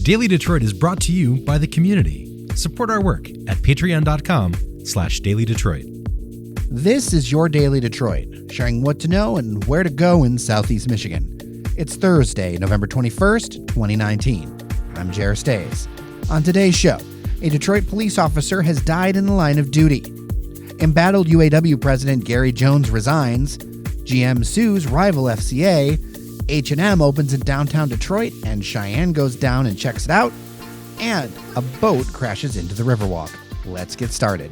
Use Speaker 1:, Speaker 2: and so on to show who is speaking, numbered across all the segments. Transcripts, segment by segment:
Speaker 1: Daily Detroit is brought to you by the community. Support our work at patreon.com/dailydetroit.
Speaker 2: This is your Daily Detroit, sharing what to know and where to go in Southeast Michigan. It's Thursday, November 21st, 2019. I'm Jer Stays. On today's show, a Detroit police officer has died in the line of duty. Embattled UAW President Gary Jones resigns. GM sues rival FCA. H&amp opens in downtown Detroit, and Shianne goes down and checks it out. And a boat crashes into the Riverwalk. Let's get started.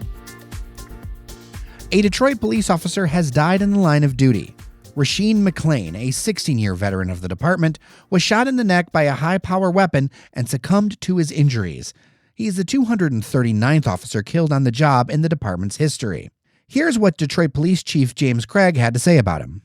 Speaker 2: A Detroit police officer has died in the line of duty. Rasheen McClain, a 16-year veteran of the department, was shot in the neck by a high-power weapon and succumbed to his injuries. He is the 239th officer killed on the job in the department's history. Here's what Detroit Police Chief James Craig had to say about him.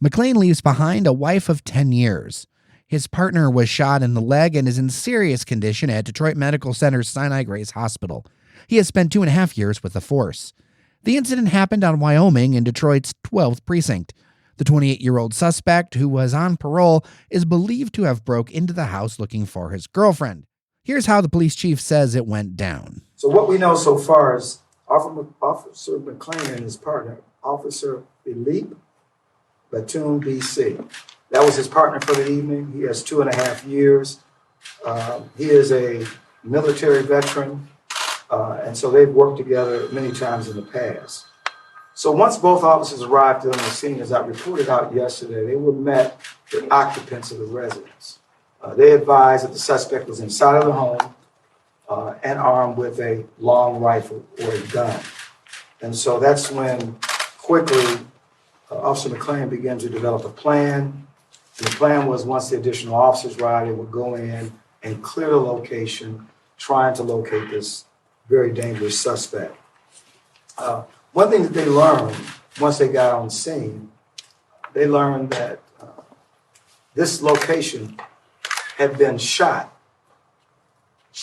Speaker 2: McClain leaves behind a wife of 10 years. His partner was shot in the leg and is in serious condition at Detroit Medical Center's Sinai Grace Hospital. He has spent 2.5 years with the force. The incident happened on Wyoming in Detroit's 12th precinct. The 28-year-old suspect, who was on parole, is believed to have broke into the house looking for his girlfriend. Here's how the police chief says it went down.
Speaker 3: So what we know so far is Officer McClain and his partner, Officer Philippe Batum, BC. That was his partner for the evening. He has 2.5 years. He is a military veteran, and so they've worked together many times in the past. So once both officers arrived on the scene, as I reported out yesterday, they were met with occupants of the residence. They advised that the suspect was inside of the home and armed with a long rifle or a gun. And so that's when quickly Officer McClain began to develop a plan. And the plan was once the additional officers arrived, they would go in and clear the location, trying to locate this very dangerous suspect. One thing that they learned once they got on scene, they learned that this location had been shot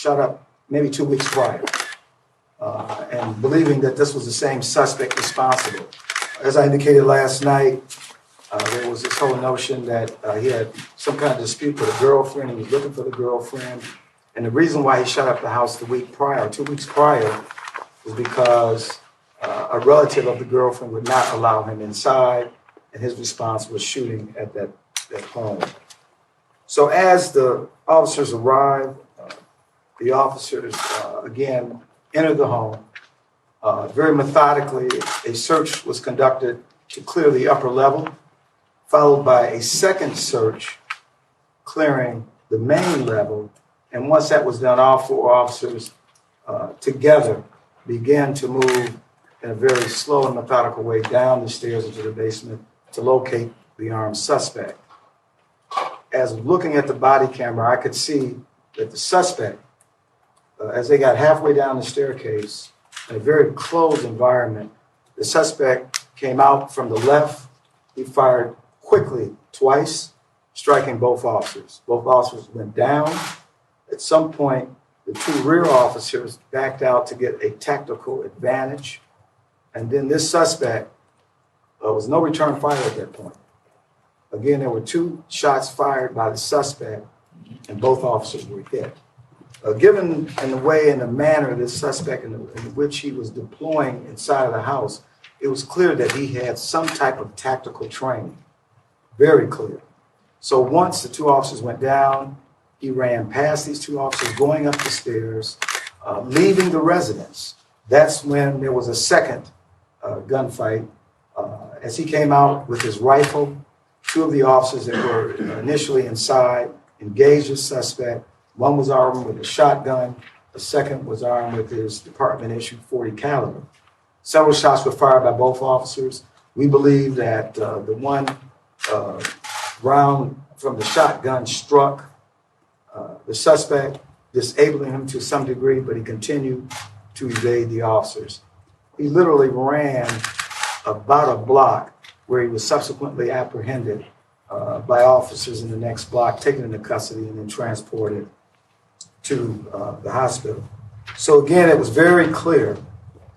Speaker 3: up maybe 2 weeks prior, and believing that this was the same suspect responsible. As I indicated last night, there was this whole notion that he had some kind of dispute with a girlfriend. He was looking for the girlfriend. And the reason why he shot up the house 2 weeks prior, was because a relative of the girlfriend would not allow him inside, and his response was shooting at that home. So as the officers arrived, the officers, again, entered the home. Very methodically, a search was conducted to clear the upper level, followed by a second search clearing the main level. And once that was done, all 4 officers together began to move in a very slow and methodical way down the stairs into the basement to locate the armed suspect. As looking at the body camera, I could see that the suspect, as they got halfway down the staircase, in a very closed environment, the suspect came out from the left. He fired quickly twice, striking both officers. Both officers went down. At some point, the 2 rear officers backed out to get a tactical advantage. And then this suspect, was no return fire at that point. Again, there were 2 shots fired by the suspect, and both officers were hit. Given in the way and the manner this suspect in which he was deploying inside of the house, it was clear that he had some type of tactical training. Very clear. So once the 2 officers went down, he ran past these 2 officers going up the stairs, leaving the residence. That's when there was a second gunfight. As he came out with his rifle, 2 of the officers that were initially inside engaged the suspect. One was armed with a shotgun. The second was armed with his department-issued .40 caliber. Several shots were fired by both officers. We believe that the one round from the shotgun struck the suspect, disabling him to some degree, but he continued to evade the officers. He literally ran about a block where he was subsequently apprehended by officers in the next block, taken into custody, and then transported to the hospital. So again, it was very clear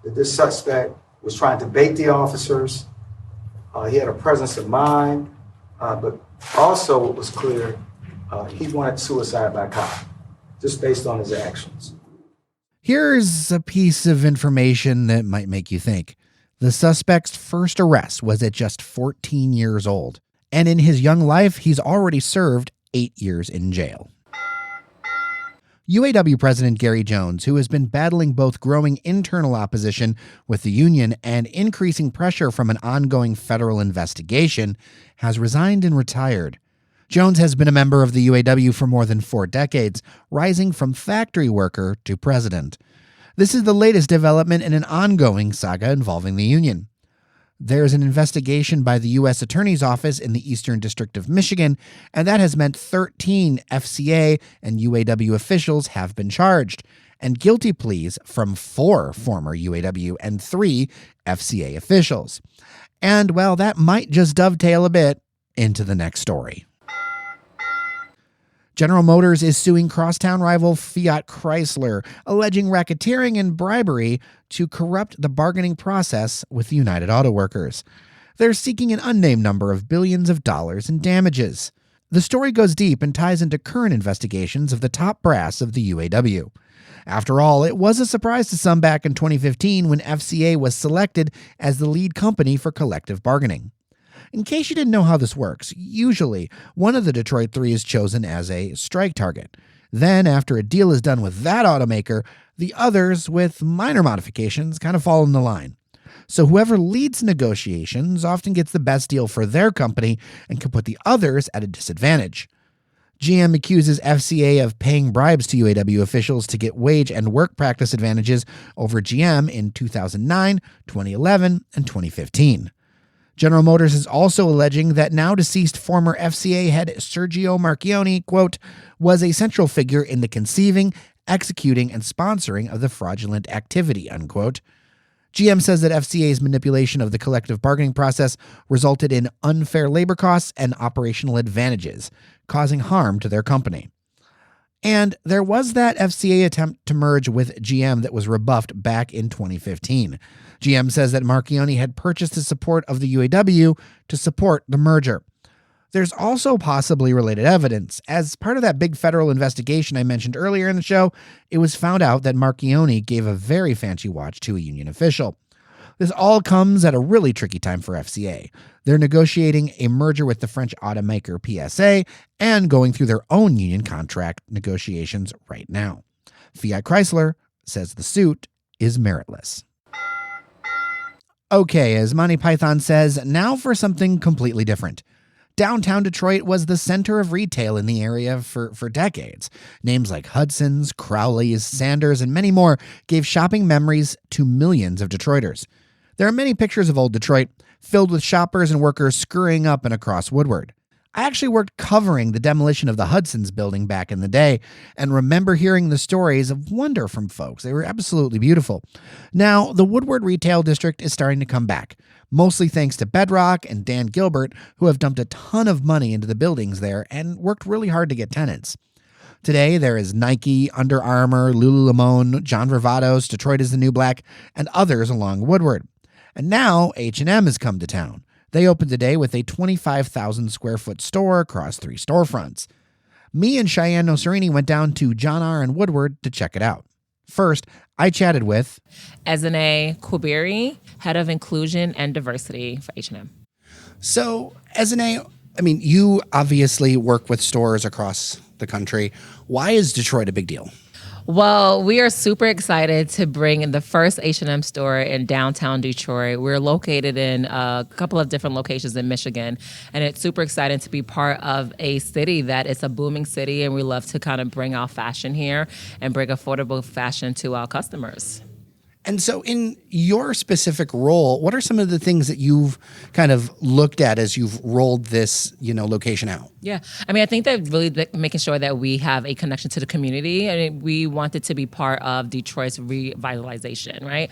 Speaker 3: that this suspect was trying to bait the officers. He had a presence of mind, but also it was clear he wanted suicide by cop, just based on his actions.
Speaker 2: Here's a piece of information that might make you think. The suspect's first arrest was at just 14 years old, and in his young life, he's already served 8 years in jail. UAW President Gary Jones, who has been battling both growing internal opposition with the union and increasing pressure from an ongoing federal investigation, has resigned and retired. Jones has been a member of the UAW for more than 4 decades, rising from factory worker to president. This is the latest development in an ongoing saga involving the union. There's an investigation by the U.S. Attorney's Office in the Eastern District of Michigan, and that has meant 13 FCA and UAW officials have been charged, and guilty pleas from 4 former UAW and 3 FCA officials. And, well, that might just dovetail a bit into the next story. General Motors is suing crosstown rival Fiat Chrysler, alleging racketeering and bribery to corrupt the bargaining process with the United Auto Workers. They're seeking an unnamed number of billions of dollars in damages. The story goes deep and ties into current investigations of the top brass of the UAW. After all, it was a surprise to some back in 2015 when FCA was selected as the lead company for collective bargaining. In case you didn't know how this works, usually one of the Detroit Three is chosen as a strike target. Then, after a deal is done with that automaker, the others, with minor modifications, kind of fall in the line. So whoever leads negotiations often gets the best deal for their company and can put the others at a disadvantage. GM accuses FCA of paying bribes to UAW officials to get wage and work practice advantages over GM in 2009, 2011, and 2015. General Motors is also alleging that now deceased former FCA head Sergio Marchionne, quote, was a central figure in the conceiving, executing, and sponsoring of the fraudulent activity, unquote. GM says that FCA's manipulation of the collective bargaining process resulted in unfair labor costs and operational advantages, causing harm to their company. And there was that FCA attempt to merge with GM that was rebuffed back in 2015. GM says that Marchionne had purchased the support of the UAW to support the merger. There's also possibly related evidence. As part of that big federal investigation I mentioned earlier in the show, it was found out that Marchionne gave a very fancy watch to a union official. This all comes at a really tricky time for FCA. They're negotiating a merger with the French automaker PSA and going through their own union contract negotiations right now. Fiat Chrysler says the suit is meritless. Okay, as Monty Python says, now for something completely different. Downtown Detroit was the center of retail in the area for decades. Names like Hudson's, Crowley's, Sanders, and many more gave shopping memories to millions of Detroiters. There are many pictures of old Detroit, filled with shoppers and workers scurrying up and across Woodward. I actually worked covering the demolition of the Hudson's building back in the day, and remember hearing the stories of wonder from folks. They were absolutely beautiful. Now, the Woodward Retail District is starting to come back, mostly thanks to Bedrock and Dan Gilbert, who have dumped a ton of money into the buildings there and worked really hard to get tenants. Today, there is Nike, Under Armour, Lululemon, John Varvatos, Detroit is the New Black, and others along Woodward. And now, H&M has come to town. They opened today with a 25,000 square foot store across 3 storefronts. Me and Shianne Noserini went down to John R. and Woodward to check it out. First, I chatted with
Speaker 4: Ezinne Kwubiri, Head of Inclusion and Diversity for H&M.
Speaker 2: So, Ezinne, you obviously work with stores across the country. Why is Detroit a big deal?
Speaker 4: Well, we are super excited to bring in the first H&M store in downtown Detroit. We're located in a couple of different locations in Michigan, and it's super exciting to be part of a city that is a booming city, and we love to kind of bring our fashion here and bring affordable fashion to our customers.
Speaker 2: And so in your specific role, what are some of the things that you've kind of looked at as you've rolled this, location out?
Speaker 4: Yeah. I mean, I think that really making sure that we have a connection to the community. I mean, we want it to be part of Detroit's revitalization, right?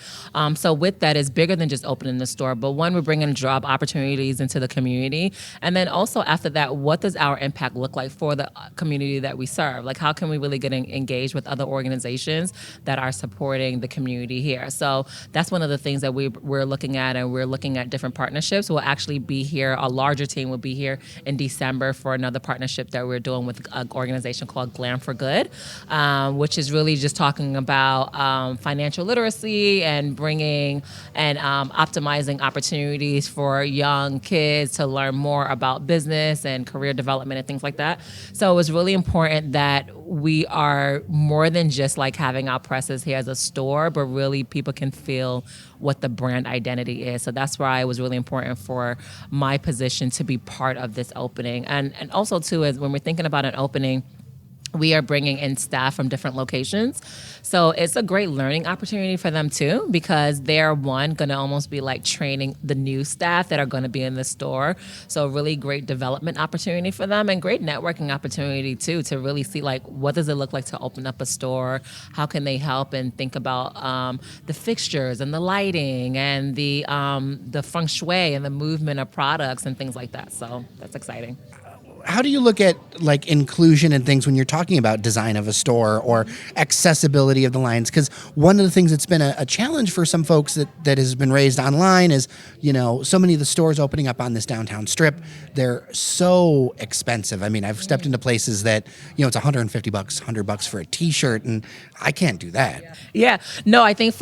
Speaker 4: So with that, it's bigger than just opening the store. But one, we're bringing job opportunities into the community. And then also after that, what does our impact look like for the community that we serve? Like, how can we really get engaged with other organizations that are supporting the community here? So that's one of the things that we're looking at, and we're looking at different partnerships. We'll actually be here, a larger team will be here in December for another partnership that we're doing with an organization called Glam for Good, which is really just talking about financial literacy and bringing and optimizing opportunities for young kids to learn more about business and career development and things like that. So it was really important that we are more than just like having our presses here as a store, but really people can feel what the brand identity is. So that's why it was really important for my position to be part of this opening. And also too, is when we're thinking about an opening, we are bringing in staff from different locations. So it's a great learning opportunity for them too, because they're going to almost be like training the new staff that are going to be in the store. So really great development opportunity for them, and great networking opportunity too, to really see like, what does it look like to open up a store? How can they help and think about the fixtures and the lighting and the feng shui and the movement of products and things like that. So that's exciting.
Speaker 2: How do you look at like inclusion and things when you're talking about design of a store or accessibility of the lines? Because one of the things that's been a challenge for some folks that has been raised online is, so many of the stores opening up on this downtown strip, they're so expensive. I mean, I've stepped into places that, it's $150, $100 for a t-shirt, and I can't do that.
Speaker 4: Yeah. No, I think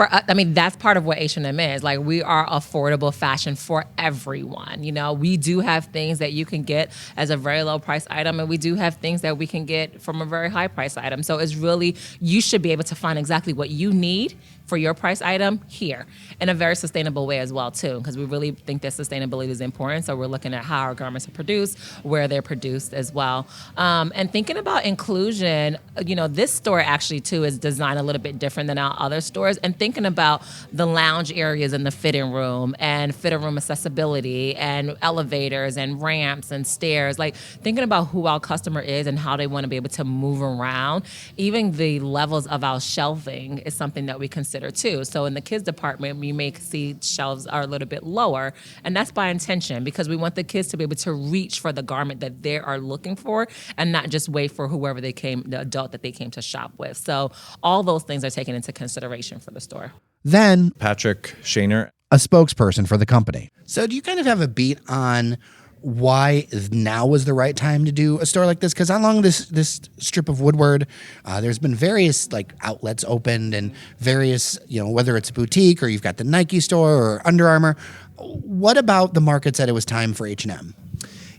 Speaker 4: that's part of what H&M is. Like, we are affordable fashion for everyone. We do have things that you can get as a very low price item, and we do have things that we can get from a very high price item. So it's really, you should be able to find exactly what you need for your price item here in a very sustainable way as well too, because we really think that sustainability is important. So we're looking at how our garments are produced, where they're produced as well. And thinking about inclusion, this store actually too is designed a little bit different than our other stores, and thinking about the lounge areas in the fitting room and fitting room accessibility and elevators and ramps and stairs, like thinking about who our customer is and how they want to be able to move around. Even the levels of our shelving is something that we consider too. So in the kids department, you may see shelves are a little bit lower, and that's by intention, because we want the kids to be able to reach for the garment that they are looking for and not just wait for whoever the adult that they came to shop with. So all those things are taken into consideration for the store.
Speaker 2: Then
Speaker 5: Patrick Shaner,
Speaker 2: a spokesperson for the company. So do you kind of have a beat on why now was the right time to do a store like this? Because along this strip of Woodward, there's been various like outlets opened and various, whether it's a boutique or you've got the Nike store or Under Armour. What about the market said it was time for H&M?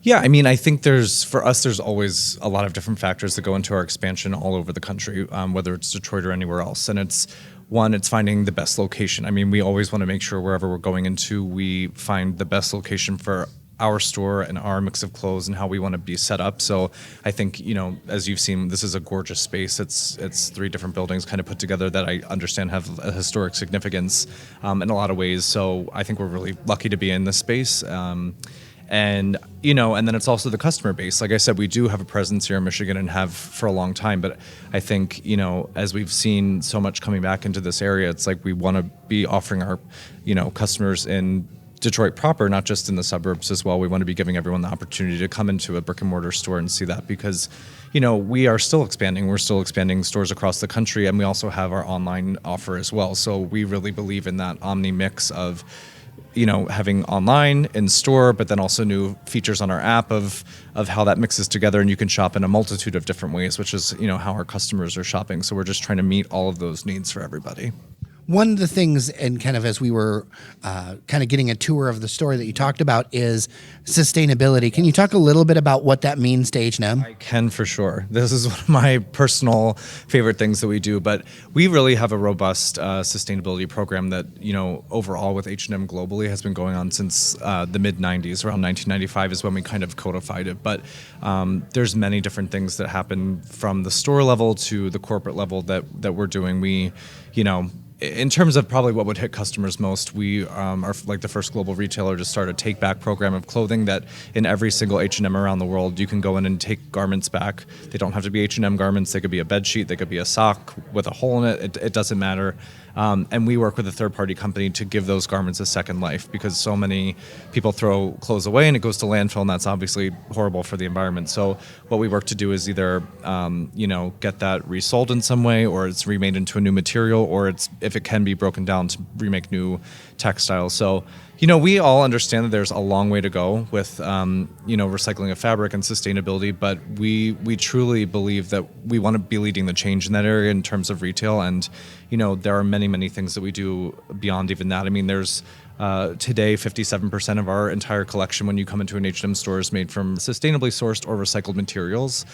Speaker 5: Yeah, I mean, I think there's always a lot of different factors that go into our expansion all over the country, whether it's Detroit or anywhere else. And it's finding the best location. I mean, we always want to make sure wherever we're going into, we find the best location for our store and our mix of clothes and how we want to be set up. So I think, as you've seen, this is a gorgeous space. It's 3 different buildings kind of put together that I understand have a historic significance in a lot of ways. So I think we're really lucky to be in this space. And then it's also the customer base. Like I said, we do have a presence here in Michigan and have for a long time. But I think, as we've seen so much coming back into this area, it's like we want to be offering our, customers in Detroit proper, not just in the suburbs as well. We want to be giving everyone the opportunity to come into a brick and mortar store and see that, because, we are still expanding. We're still expanding stores across the country, and we also have our online offer as well. So we really believe in that omni mix of, having online, in store, but then also new features on our app of how that mixes together, and you can shop in a multitude of different ways, which is, how our customers are shopping. So we're just trying to meet all of those needs for everybody.
Speaker 2: One of the things, and kind of as we were kind of getting a tour of the store that you talked about, is sustainability. Can you talk a little bit about what that means to H&M?
Speaker 5: I can, for sure. This is one of my personal favorite things that we do, but we really have a robust sustainability program that, overall with H&M globally has been going on since the mid-90s. Around 1995 is when we kind of codified it. But there's many different things that happen from the store level to the corporate level that we're doing. We, in terms of probably what would hit customers most, we are like the first global retailer to start a take-back program of clothing that in every single H&M around the world, you can go in and take garments back. They don't have to be H&M garments. They could be a bed sheet. They could be a sock with a hole in it. It doesn't matter. And we work with a third-party company to give those garments a second life, because so many people throw clothes away and it goes to landfill, and that's obviously horrible for the environment. So what we work to do is either, get that resold in some way, or it's remade into a new material, or it's, if it can be broken down, to remake new textiles. So, we all understand that there's a long way to go with, recycling of fabric and sustainability, but we truly believe that we want to be leading the change in that area in terms of retail. And, there are many, many things that we do beyond even that. I mean, there's today 57% of our entire collection when you come into an H&M store is made from sustainably sourced or recycled materials.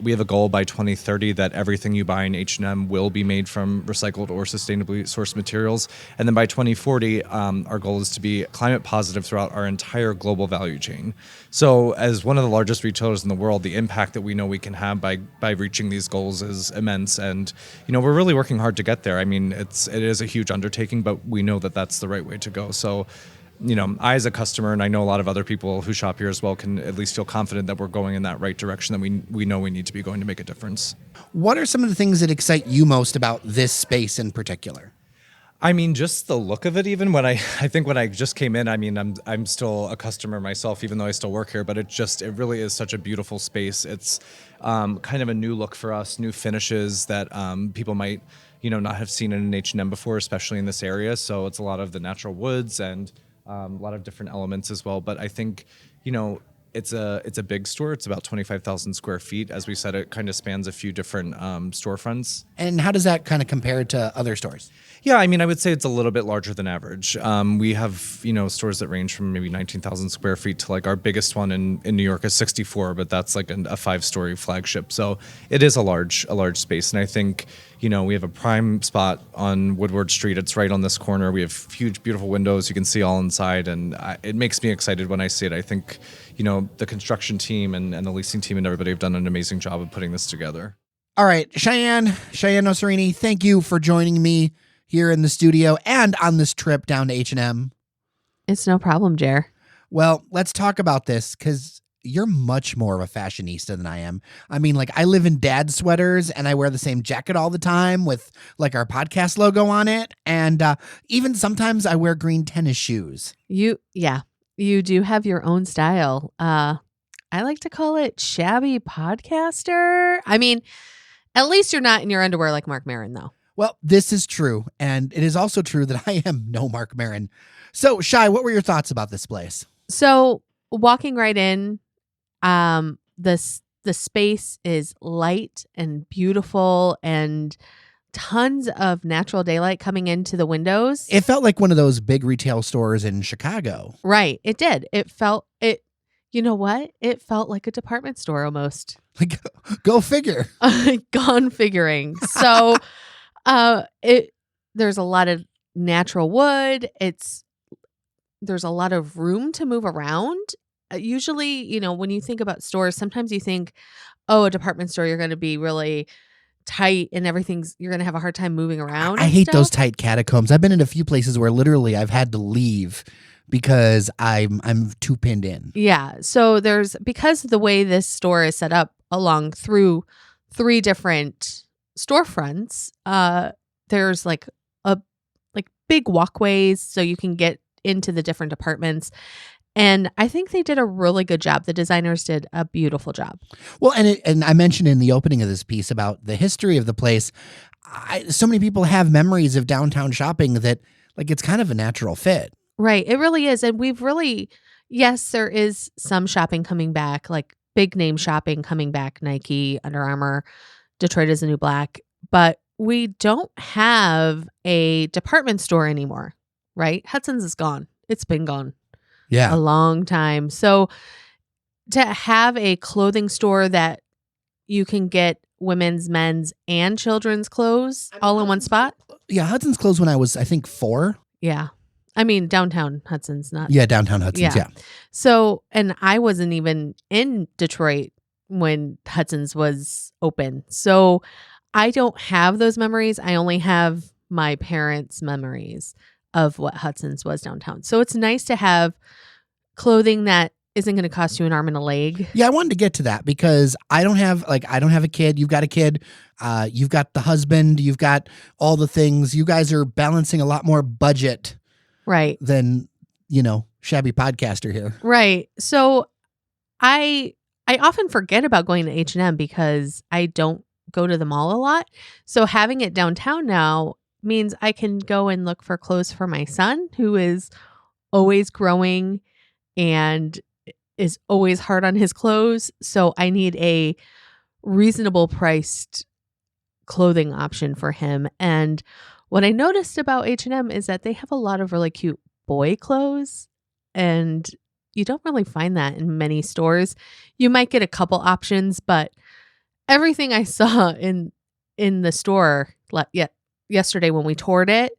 Speaker 5: We have a goal by 2030 that everything you buy in H&M will be made from recycled or sustainably sourced materials. And then by 2040, our goal is to be climate positive throughout our entire global value chain. So as one of the largest retailers in the world, the impact that we know we can have by reaching these goals is immense. And, we're really working hard to get there. I mean, it is a huge undertaking, but we know that that's the right way to go. So, I as a customer, and I know a lot of other people who shop here as well, can at least feel confident that we're going in that right direction, that we know we need to be going to make a difference.
Speaker 2: What are some of the things that excite you most about this space in particular?
Speaker 5: I mean, just the look of it. Even when I think when I just came in, I mean, I'm still a customer myself, even though I still work here. But it really is such a beautiful space. It's kind of a new look for us, new finishes that people might not have seen in an H&M before, especially in this area. So it's a lot of the natural woods and a lot of different elements as well. But I think it's a big store. It's about 25,000 square feet. As we said, it kind of spans a few different storefronts.
Speaker 2: And how does that kind of compare to other stores?
Speaker 5: Yeah, I mean, I would say it's a little bit larger than average. We have, stores that range from maybe 19,000 square feet to like our biggest one in New York is 64, but that's like a 5-story flagship. So it is a large space. And I think, we have a prime spot on Woodward Street. It's right on this corner. We have huge, beautiful windows. You can see all inside. And it makes me excited when I see it. I think, the construction team and the leasing team and everybody have done an amazing job of putting this together.
Speaker 2: All right, Shianne Noserini, thank you for joining me here in the studio and on this trip down to H&M.
Speaker 4: It's no problem, Jer.
Speaker 2: Well, let's talk about this, because you're much more of a fashionista than I am. I mean, like, I live in dad sweaters and I wear the same jacket all the time with like our podcast logo on it. And even sometimes I wear green tennis shoes.
Speaker 6: You do have your own style. I like to call it shabby podcaster. I mean, at least you're not in your underwear like Marc Maron, though.
Speaker 2: Well, this is true. And it is also true that I am no Marc Maron. So, Shai, what were your thoughts about this place?
Speaker 6: So walking right in, the space is light and beautiful and tons of natural daylight coming into the windows.
Speaker 2: It felt like one of those big retail stores in Chicago.
Speaker 6: Right. It did. You know what? It felt like a department store almost.
Speaker 2: Like, go figure.
Speaker 6: Gone figuring. So there's a lot of natural wood. There's a lot of room to move around. Usually, when you think about stores, sometimes you think, a department store, you're going to be really tight and you're going to have a hard time moving around.
Speaker 2: I hate those tight catacombs. I've been in a few places where literally I've had to leave because I'm too pinned in.
Speaker 6: Yeah. So because of the way this store is set up through 3 different storefronts, there's like big walkways so you can get into the different departments. And I think they did a really good job. The designers did a beautiful job.
Speaker 2: Well, and I mentioned in the opening of this piece about the history of the place. So many people have memories of downtown shopping that like it's kind of a natural fit.
Speaker 6: Right. It really is. And yes, there is some shopping coming back, like big name shopping coming back, Nike, Under Armour, Detroit is the New Black. But we don't have a department store anymore, right? Hudson's is gone. It's been gone.
Speaker 2: Yeah.
Speaker 6: A long time. So to have a clothing store that you can get women's, men's, and children's clothes all in one spot.
Speaker 2: Yeah. Hudson's closed when I was, I think, 4.
Speaker 6: Yeah. I mean, downtown Hudson's not.
Speaker 2: Yeah. Downtown Hudson's. Yeah.
Speaker 6: So, and I wasn't even in Detroit when Hudson's was open. So I don't have those memories. I only have my parents' memories of what Hudson's was downtown. So it's nice to have clothing that isn't going to cost you an arm and a leg.
Speaker 2: Yeah, I wanted to get to that because I don't have a kid. You've got a kid. You've got the husband. You've got all the things. You guys are balancing a lot more budget,
Speaker 6: right,
Speaker 2: than shabby podcaster here.
Speaker 6: Right. So I often forget about going to H&M because I don't go to the mall a lot. So having it downtown now means I can go and look for clothes for my son, who is always growing and is always hard on his clothes. So I need a reasonable priced clothing option for him. And what I noticed about H&M is that they have a lot of really cute boy clothes, and you don't really find that in many stores. You might get a couple options, but everything I saw in the store yesterday when we toured it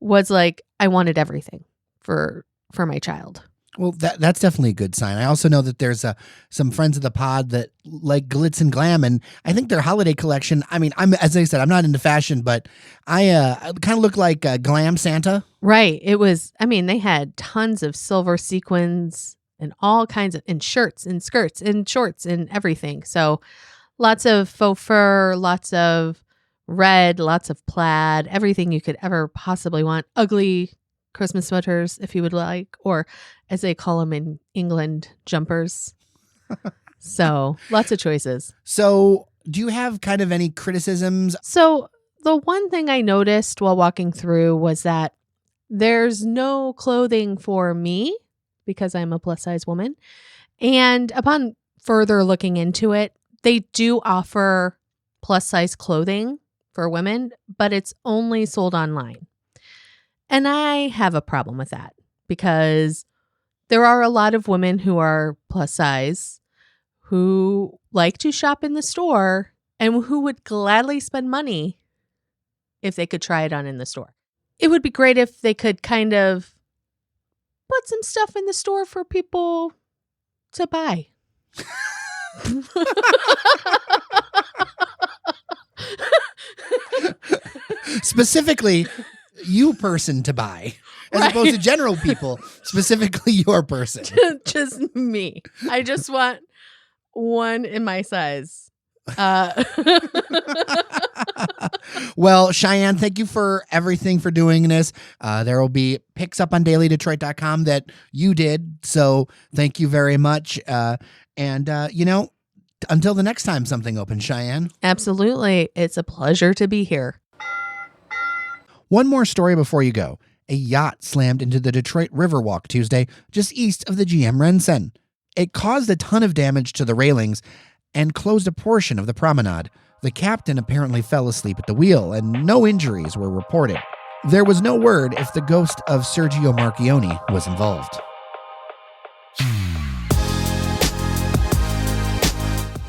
Speaker 6: was like I wanted everything for my child.
Speaker 2: Well, that's definitely a good sign. I also know that there's some friends of the pod that like glitz and glam, and I think their holiday collection. I mean, as I said, I'm not into fashion, but I kind of look like glam Santa.
Speaker 6: Right. It was. I mean, they had tons of silver sequins and all kinds of and shirts and skirts and shorts and everything. So lots of faux fur, lots of red, lots of plaid, everything you could ever possibly want. Ugly Christmas sweaters, if you would like, or as they call them in England, jumpers. So lots of choices.
Speaker 2: So do you have kind of any criticisms?
Speaker 6: So the one thing I noticed while walking through was that there's no clothing for me because I'm a plus size woman. And upon further looking into it, they do offer plus size clothing for women, but it's only sold online. And I have a problem with that because there are a lot of women who are plus size who like to shop in the store and who would gladly spend money if they could try it on in the store. It would be great if they could kind of put some stuff in the store for people to buy.
Speaker 2: Specifically, you person to buy, as opposed to general people, specifically your person.
Speaker 6: Just me. I just want one in my size.
Speaker 2: Well, Shianne, thank you for everything for doing this. There will be pics up on dailydetroit.com that you did. So thank you very much. Until the next time something opens, Shianne.
Speaker 6: Absolutely. It's a pleasure to be here.
Speaker 2: One more story before you go. A yacht slammed into the Detroit Riverwalk Tuesday, just east of the GM Riverwalk. It caused a ton of damage to the railings and closed a portion of the promenade. The captain apparently fell asleep at the wheel, and no injuries were reported. There was no word if the ghost of Sergio Marchione was involved.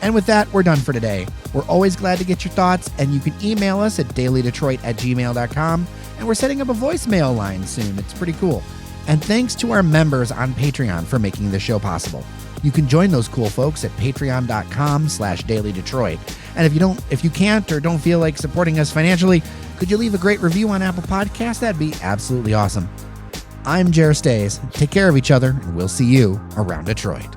Speaker 2: And with that, we're done for today. We're always glad to get your thoughts, and you can email us at dailydetroit@gmail.com, and we're setting up a voicemail line soon. It's pretty cool. And thanks to our members on Patreon for making this show possible. You can join those cool folks at patreon.com/dailydetroit. And if you can't or don't feel like supporting us financially, could you leave a great review on Apple Podcasts? That'd be absolutely awesome. I'm Jer Stays. Take care of each other, and we'll see you around Detroit.